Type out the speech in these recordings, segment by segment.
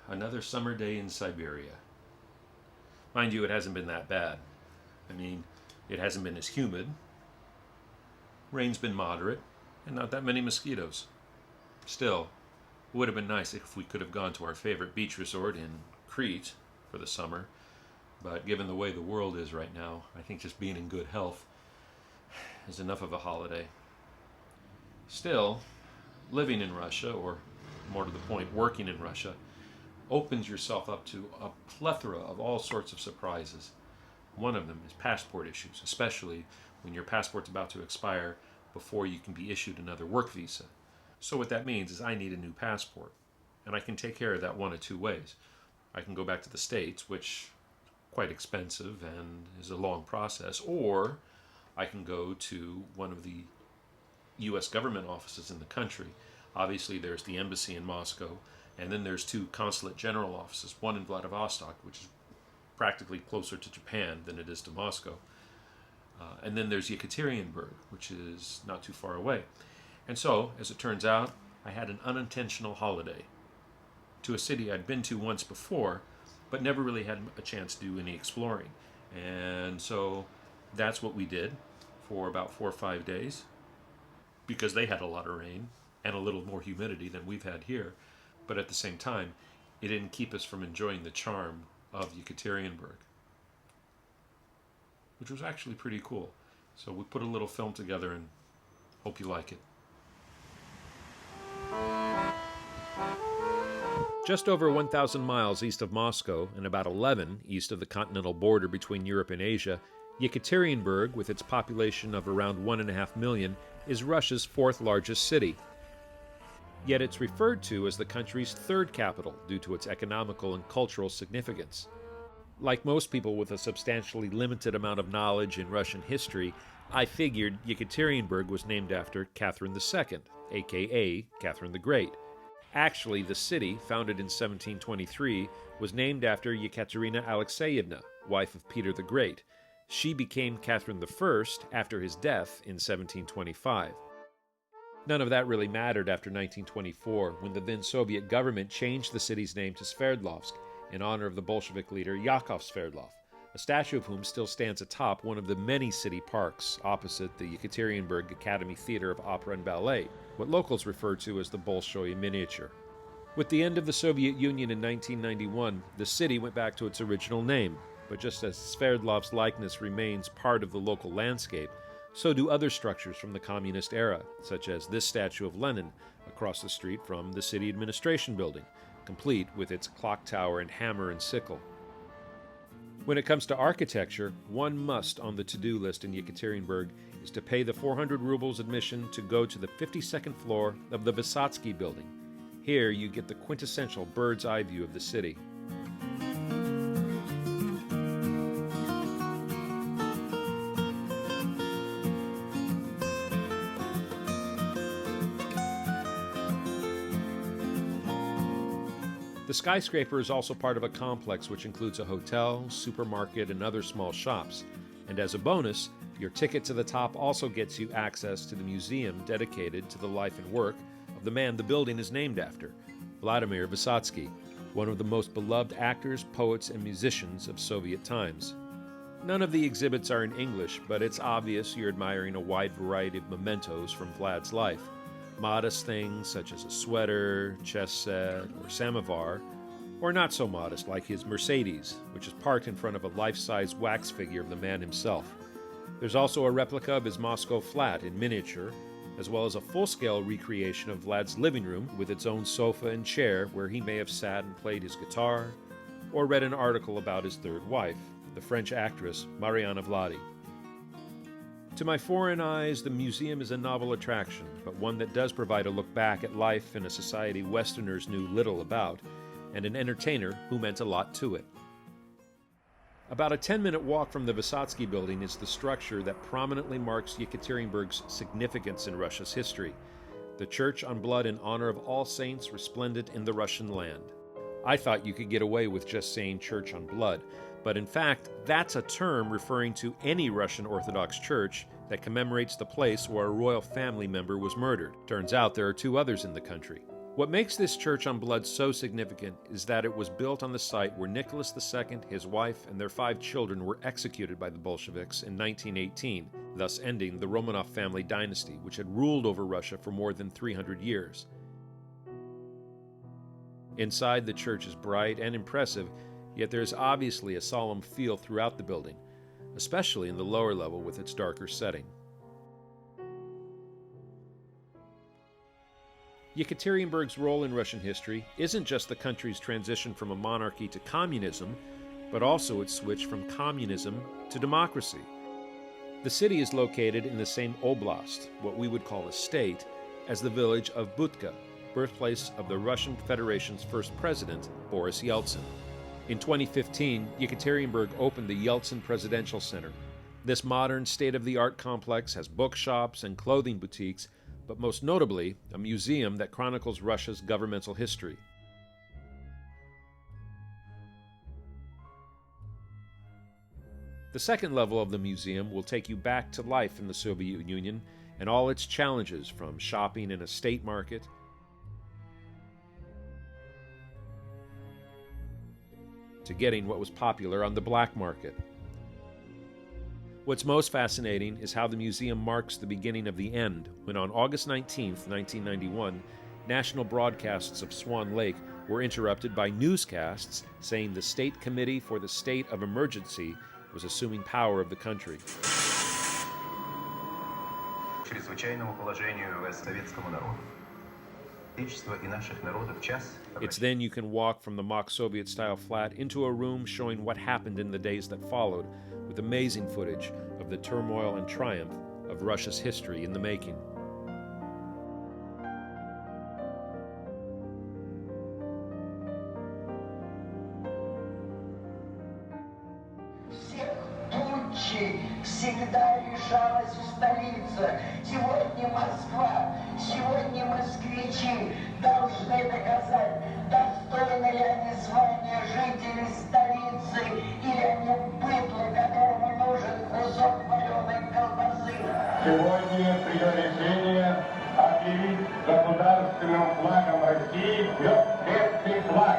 another summer day in Siberia. Mind you, it hasn't been that bad. I mean, it hasn't been as humid. Rain's been moderate, and not that many mosquitoes. Still, it would have been nice if we could have gone to our favorite beach resort in Crete for the summer. But given the way the world is right now, I think just being in good health is enough of a holiday. Still, living in Russia, or more to the point, working in Russia, opens yourself up to a plethora of all sorts of surprises. One of them is passport issues, especially when your passport's about to expire before you can be issued another work visa. So what that means is I need a new passport, and I can take care of that one of two ways. I can go back to the States, which is quite expensive and is a long process, or I can go to one of the US government offices in the country. Obviously, there's the embassy in Moscow, and then there's two consulate general offices, one in Vladivostok, which is practically closer to Japan than it is to Moscow. And then there's Yekaterinburg, which is not too far away. And so, as it turns out, I had an unintentional holiday to a city I'd been to once before, but never really had a chance to do any exploring. And so that's what we did for about 4 or 5 days, because they had a lot of rain and a little more humidity than we've had here. But at the same time, it didn't keep us from enjoying the charm of Yekaterinburg, which was actually pretty cool. So we put a little film together and hope you like it. Just over 1,000 miles east of Moscow and about 11 east of the continental border between Europe and Asia, Yekaterinburg, with its population of around 1.5 million, is Russia's fourth largest city. Yet it's referred to as the country's third capital due to its economical and cultural significance. Like most people with a substantially limited amount of knowledge in Russian history, I figured Yekaterinburg was named after Catherine II, aka Catherine the Great. Actually, the city, founded in 1723, was named after Yekaterina Alexeyevna, wife of Peter the Great. She became Catherine I after his death in 1725. None of that really mattered after 1924, when the then Soviet government changed the city's name to Sverdlovsk in honor of the Bolshevik leader Yakov Sverdlov, a statue of whom still stands atop one of the many city parks opposite the Yekaterinburg Academy Theater of Opera and Ballet, what locals refer to as the Bolshoi Miniature. With the end of the Soviet Union in 1991, the city went back to its original name, but just as Sverdlov's likeness remains part of the local landscape, so do other structures from the communist era, such as this statue of Lenin across the street from the city administration building, complete with its clock tower and hammer and sickle. When it comes to architecture, one must on the to-do list in Yekaterinburg is to pay the 400 rubles admission to go to the 52nd floor of the Vysotsky building. Here you get the quintessential bird's eye view of the city. The skyscraper is also part of a complex which includes a hotel, supermarket, and other small shops. And as a bonus, your ticket to the top also gets you access to the museum dedicated to the life and work of the man the building is named after, Vladimir Vysotsky, one of the most beloved actors, poets, and musicians of Soviet times. None of the exhibits are in English, but it's obvious you're admiring a wide variety of mementos from Vlad's life. Modest things such as a sweater, chess set, or samovar, or not so modest like his Mercedes, which is parked in front of a life-size wax figure of the man himself. There's also a replica of his Moscow flat in miniature, as well as a full-scale recreation of Vlad's living room with its own sofa and chair where he may have sat and played his guitar, or read an article about his third wife, the French actress Mariana Vladi. To my foreign eyes, the museum is a novel attraction, but one that does provide a look back at life in a society Westerners knew little about, and an entertainer who meant a lot to it. About a 10-minute walk from the Vysotsky building is the structure that prominently marks Yekaterinburg's significance in Russia's history, the Church on Blood in honor of all saints resplendent in the Russian land. I thought you could get away with just saying Church on Blood, but in fact, that's a term referring to any Russian Orthodox church that commemorates the place where a royal family member was murdered. Turns out there are two others in the country. What makes this church on Blood so significant is that it was built on the site where Nicholas II, his wife, and their 5 children were executed by the Bolsheviks in 1918, thus ending the Romanov family dynasty, which had ruled over Russia for more than 300 years. Inside, the church is bright and impressive, yet there is obviously a solemn feel throughout the building, especially in the lower level with its darker setting. Yekaterinburg's role in Russian history isn't just the country's transition from a monarchy to communism, but also its switch from communism to democracy. The city is located in the same oblast, what we would call a state, as the village of Budka, birthplace of the Russian Federation's first president, Boris Yeltsin. In 2015, Yekaterinburg opened the Yeltsin Presidential Center. This modern, state-of-the-art complex has bookshops and clothing boutiques, but most notably, a museum that chronicles Russia's governmental history. The second level of the museum will take you back to life in the Soviet Union and all its challenges, from shopping in a state market to getting what was popular on the black market. What's most fascinating is how the museum marks the beginning of the end, when on August 19, 1991, national broadcasts of Swan Lake were interrupted by newscasts saying the State Committee for the State of Emergency was assuming power of the country. It's then you can walk from the mock Soviet-style flat into a room showing what happened in the days that followed, with amazing footage of the turmoil and triumph of Russia's history in the making. Всегда решалась в столице. Сегодня Москва, сегодня москвичи должны доказать, достойны ли они звания жителей столицы, или они быдло, которому нужен кусок вареной колбасы. Сегодня принял решение объявить государственным флагом России трехцветный флаг.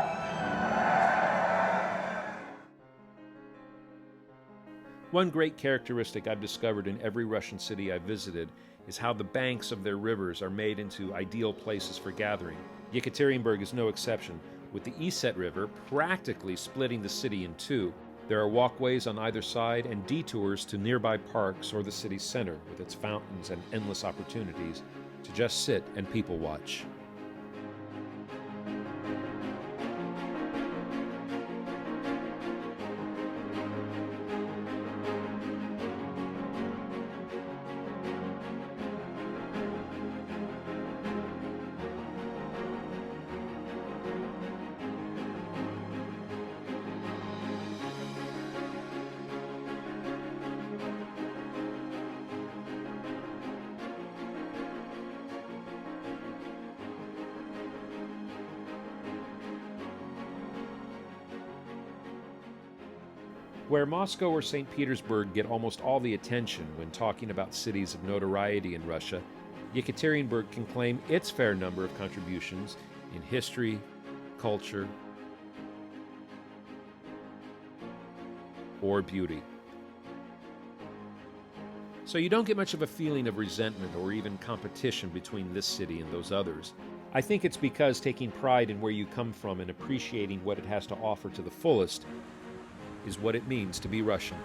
One great characteristic I've discovered in every Russian city I've visited is how the banks of their rivers are made into ideal places for gathering. Yekaterinburg is no exception, with the Iset River practically splitting the city in two. There are walkways on either side and detours to nearby parks or the city's center, with its fountains and endless opportunities to just sit and people watch. Where Moscow or St. Petersburg get almost all the attention when talking about cities of notoriety in Russia, Yekaterinburg can claim its fair number of contributions in history, culture, or beauty. So you don't get much of a feeling of resentment or even competition between this city and those others. I think it's because taking pride in where you come from and appreciating what it has to offer to the fullest is what it means to be Russian.